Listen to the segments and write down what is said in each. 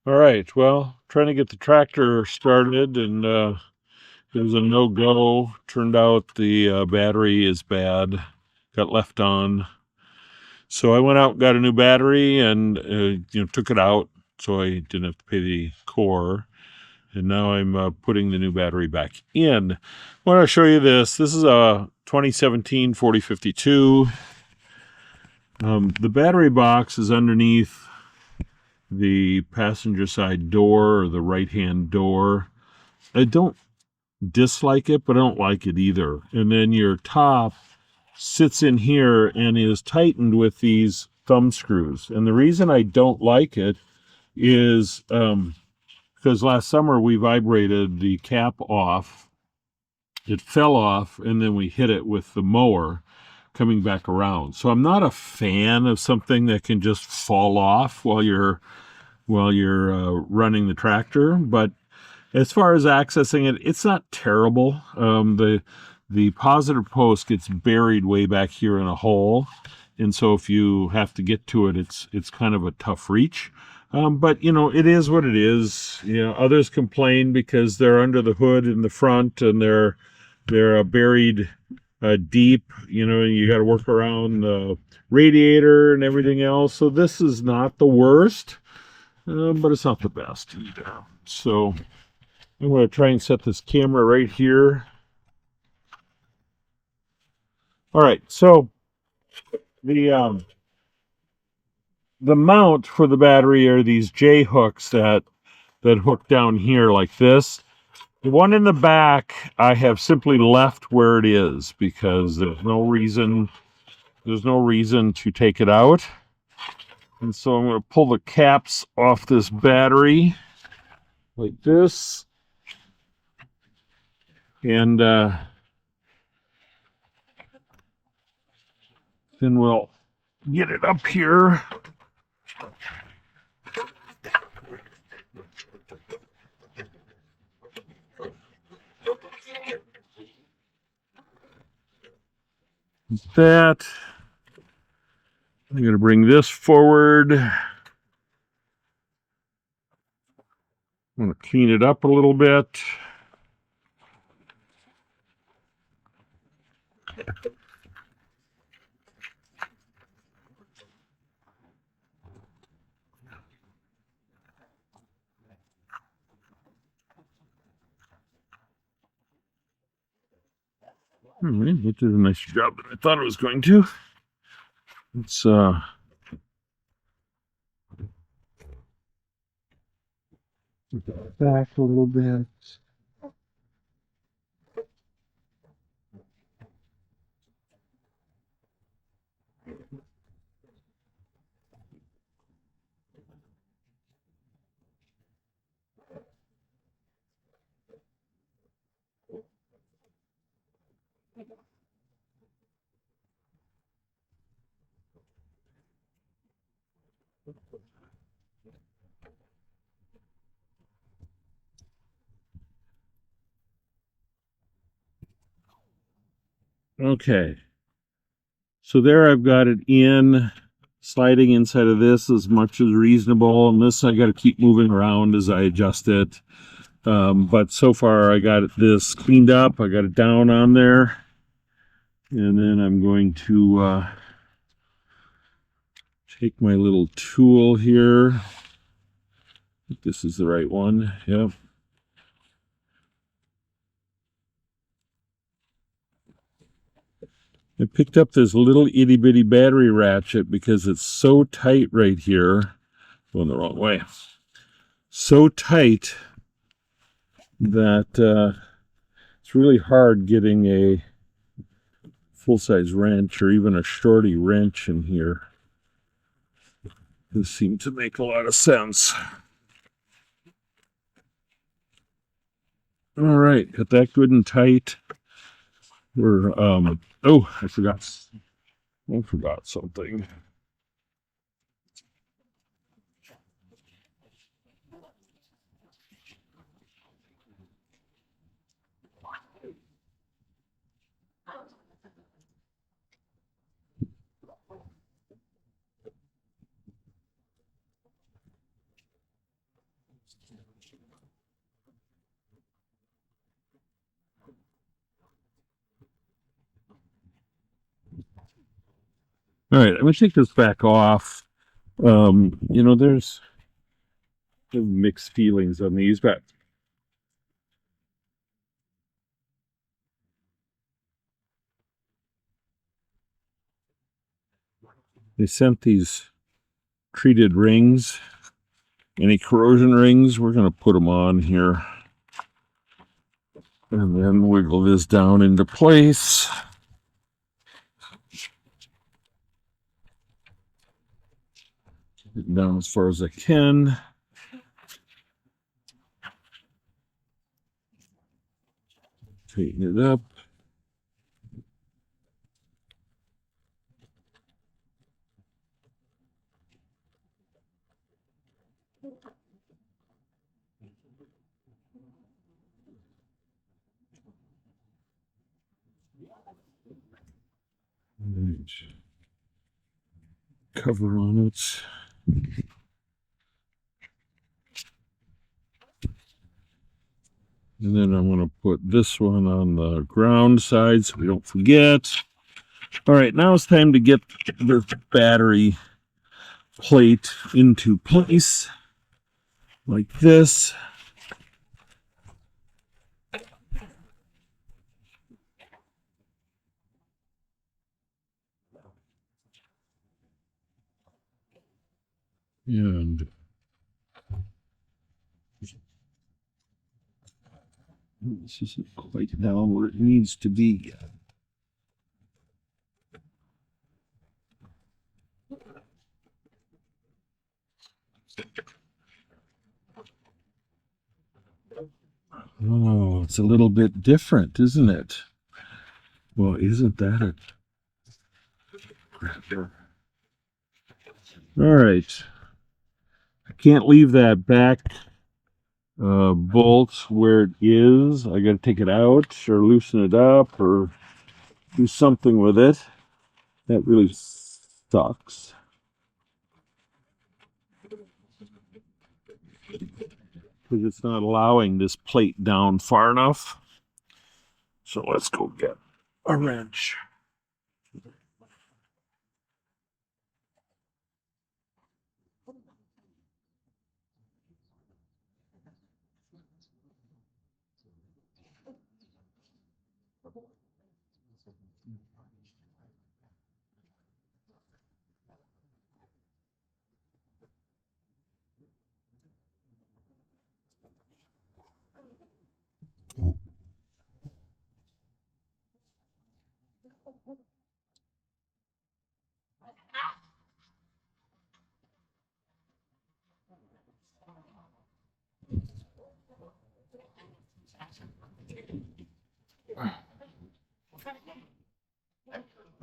All right, well, trying to get the tractor started, and it was a no-go. Turned out the battery is bad, got left on. So I went out and got a new battery and took it out so I didn't have to pay the core. And now I'm putting the new battery back in. I want to show you this. This is a 2017 4052. The battery box is underneath the passenger side door or the right-hand door. I don't dislike it, but I don't like it either. And then your top sits in here and is tightened with these thumb screws. And the reason I don't like it is because last summer we vibrated the cap off. It fell off, and then we hit it with the mower coming back around. So I'm not a fan of something that can just fall off while you're running the tractor. But as far as accessing it, it's not terrible. The positive post gets buried way back here in a hole, and so if you have to get to it, it's kind of a tough reach. But it is what it is. Others complain because they're under the hood in the front and they're buried deep. You got to work around the radiator and everything else. So this is not the worst, but it's not the best either. So I'm going to try and set this camera right here. All right, so the mount for the battery are these J hooks that hook down here like this. The one in the back I have simply left where it is because there's no reason to take it out. And so I'm going to pull the caps off this battery like this. And then we'll get it up here. That. I'm going to bring this forward. I'm going to clean it up a little bit. It did a nice job that I thought it was going to. Let's back a little bit. Okay. So there I've got it sliding inside of this as much as reasonable. And this I got to keep moving around as I adjust it. But so far I got this cleaned up. I got it down on there. And then I'm going to take my little tool here. I think this is the right one. Yep. I picked up this little itty bitty battery ratchet because it's so tight right here. Going the wrong way. So tight that it's really hard getting a full-size wrench or even a shorty wrench in here. This seemed to make a lot of sense. All right, got that good and tight. We're oh, I forgot something. All right, I'm going to take this back off. There's mixed feelings on these, but they sent these treated rings, any corrosion rings. We're going to put them on here and then wiggle this down into place. Get it down as far as I can. Tighten it up. Right. Cover on it. And then I'm going to put this one on the ground side so we don't forget. All right, now it's time to get the battery plate into place like this. And this isn't quite down where it needs to be. Oh, it's a little bit different, isn't it? Well, isn't that a grabber? All right. I can't leave that back bolt where it is. I got to take it out or loosen it up or do something with it. That really sucks. Because it's not allowing this plate down far enough. So let's go get a wrench.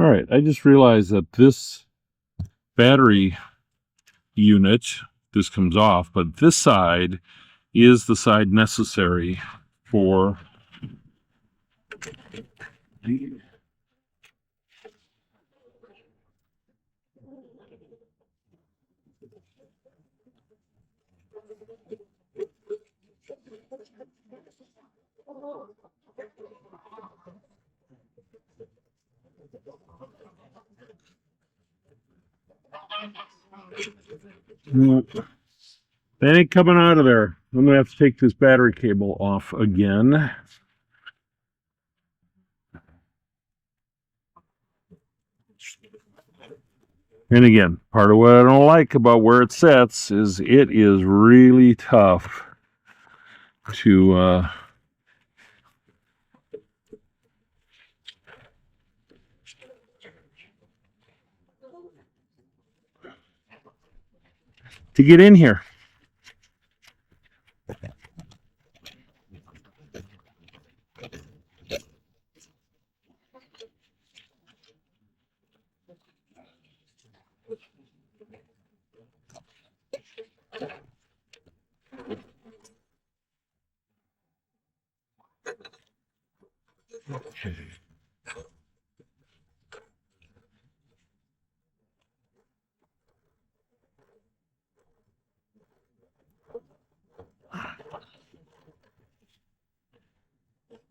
All right, I just realized that this battery unit, this comes off, but this side is the side necessary for the that ain't coming out of there. I'm gonna have to take this battery cable off again. And again, part of what I don't like about where it sets is it is really tough to get in here.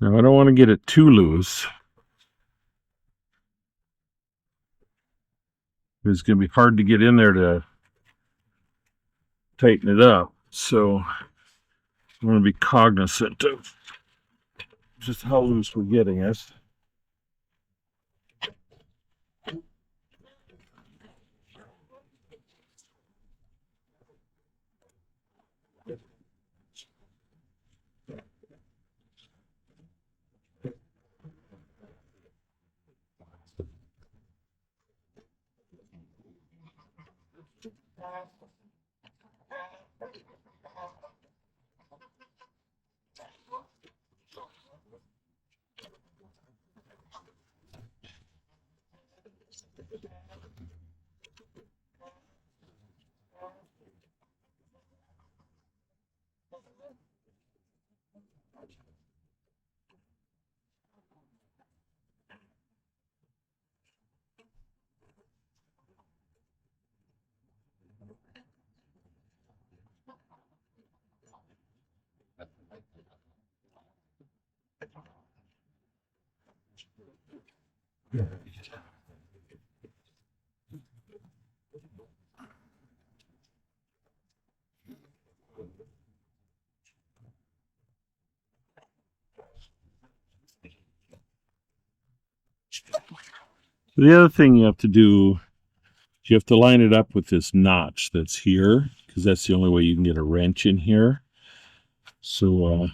Now I don't want to get it too loose. It's going to be hard to get in there to tighten it up. So I want to be cognizant of just how loose we're getting it. The other thing you have to do is you have to line it up with this notch that's here, because that's the only way you can get a wrench in here. So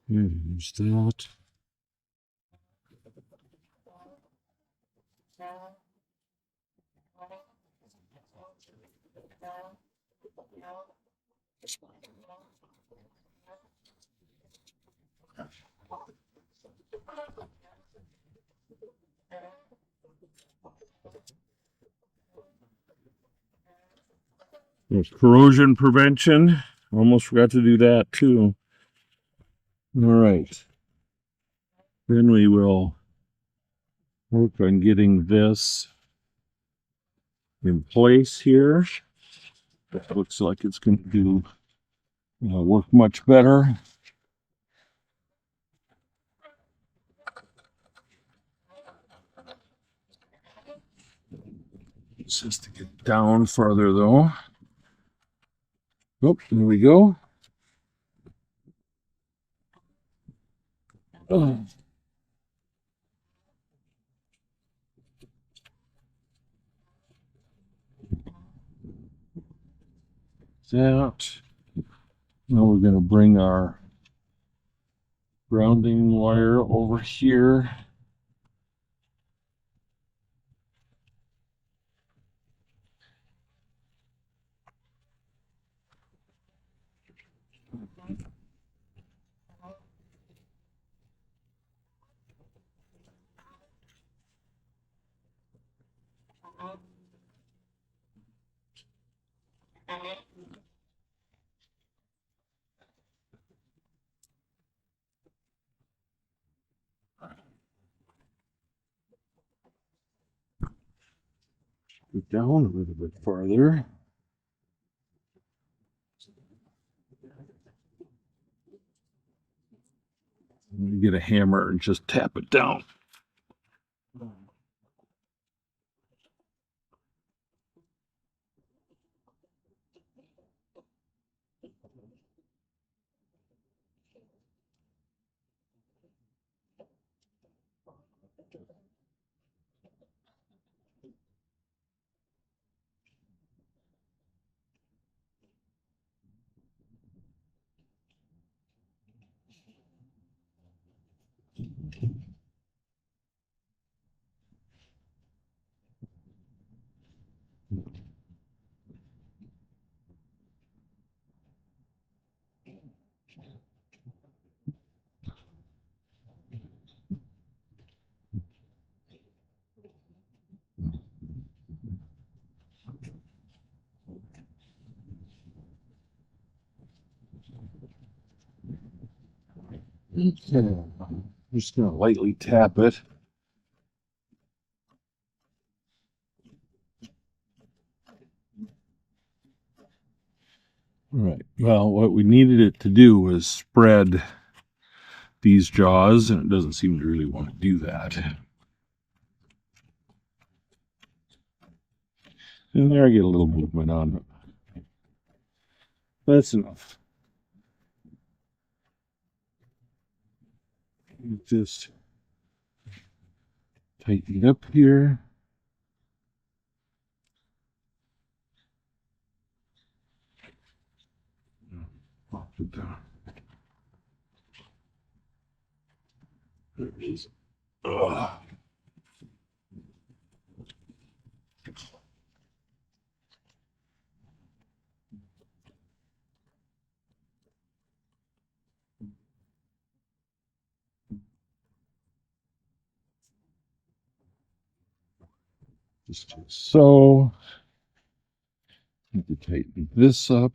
here's that. There's corrosion prevention. Almost forgot to do that too. All right. Then we will work on getting this in place here. That looks like it's going to do work much better. This has to get down farther though. Oh, there we go. Oh. That. Now we're going to bring our grounding wire over here. Get down a little bit farther. Get a hammer and just tap it down. Okay. I'm just going to lightly tap it. All right. Well, what we needed it to do was spread these jaws, and it doesn't seem to really want to do that. And there I get a little movement on it. That's enough. Just tighten it up here. Pop it down. There it is. Ugh. Just so. Need to tighten this up.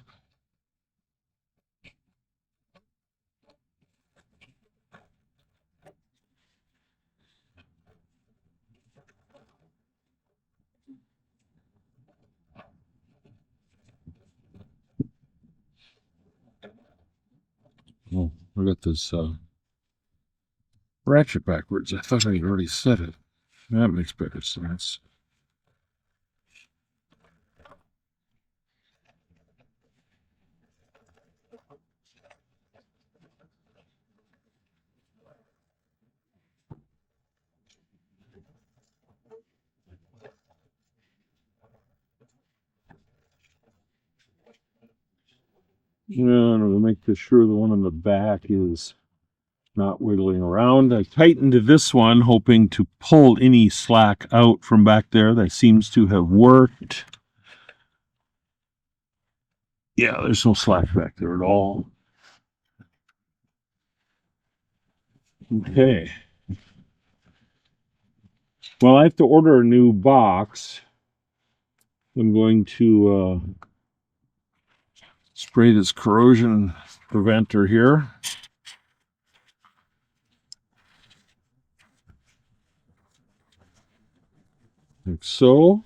Oh, I got this ratchet backwards. I thought I had already set it. That makes better sense. And to make this sure the one on the back is not wiggling around, I tightened this one, hoping to pull any slack out from back there. That seems to have worked. Yeah, there's no slack back there at all. Okay. Well, I have to order a new box. I'm going to spray this corrosion preventer here. Like so.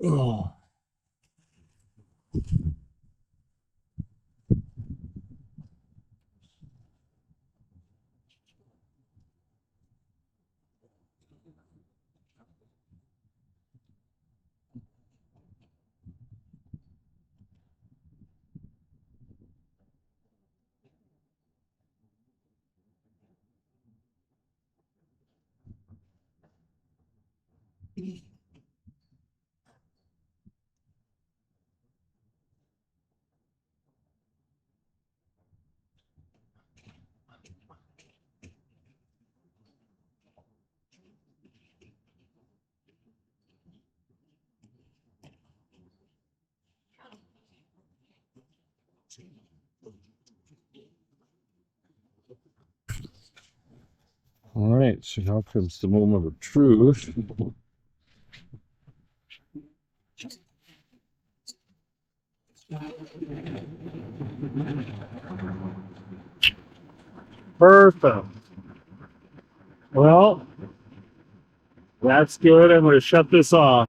Oh. All right, so now comes the moment of truth. Perfect. Well, that's good. I'm going to shut this off.